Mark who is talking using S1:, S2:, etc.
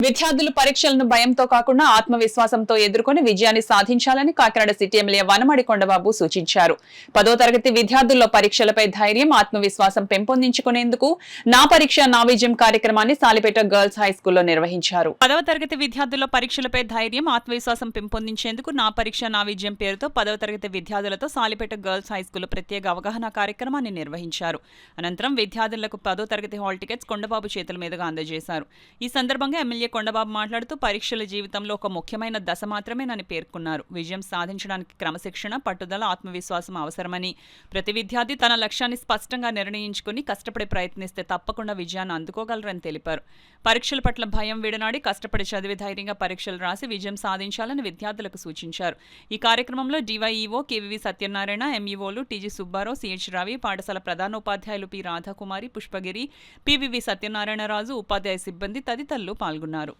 S1: విద్యార్థులు పరీక్షలను భయంతో కాకుండా ఆత్మవిశ్వాసంతో ఎదుర్కొని విజయాన్ని సాధించాలని కాకినాడ సిటీ ఎమ్మెల్యే వనమాడి కొండబాబు సూచించారు. 10వ తరగతి విద్యార్థుల్లో పరీక్షలపై ధైర్యం, ఆత్మవిశ్వాసం పెంపొందించుకునేందుకు నా పరీక్ష నా విజయం కార్యక్రమాన్ని సాలిపేట గర్ల్స్ హై స్కూల్లో నిర్వహించారు. 10వ తరగతి విద్యార్థుల్లో పరీక్షలపై ధైర్యం, ఆత్మవిశ్వాసం పెంపొందించేందుకు నా పరీక్ష నా విజయం పేరుతో 10వ తరగతి విద్యార్థులతో సాలిపేట గర్ల్స్ హై స్కూల్లో ప్రత్యేక అవగాహన కార్యక్రమాన్ని నిర్వహించారు. అనంతరం విద్యార్థులకు 10వ తరగతి హాల్ టికెట్స్ కొండబాబు చేతుల మీదుగా అందజేశారు. ఈ సందర్భంగా ఎమ్మెల్యే కొండబాబు మాట్లాడుతూ పరీక్షల జీవితంలో ఒక ముఖ్యమైన దశ మాత్రమేనని పేర్కొన్నారు. విజయం సాధించడానికి క్రమశిక్షణ, పట్టుదల, ఆత్మవిశ్వాసం అవసరమని, ప్రతి విద్యార్థి తన లక్ష్యాన్ని స్పష్టంగా నిర్ణయించుకుని కష్టపడి ప్రయత్నిస్తే తప్పకుండా విజయాన్ని అందుకోగలరని తెలిపారు. పరీక్షల పట్ల భయం విడనాడి కష్టపడి చదివి ధైర్యంగా పరీక్షలు రాసి విజయం సాధించాలని విద్యార్థులకు సూచించారు. ఈ కార్యక్రమంలో డివైఈఓ కేవీవి సత్యనారాయణ, ఎంఈఓలు టీజీ సుబ్బారావు, సిహెచ్ రవి, పాఠశాల ప్రధానోపాధ్యాయులు పి రాధాకుమారి, పుష్పగిరి, పివివి సత్యనారాయణరాజు, ఉపాధ్యాయ సిబ్బంది తదితరులు పాల్గొన్నారు.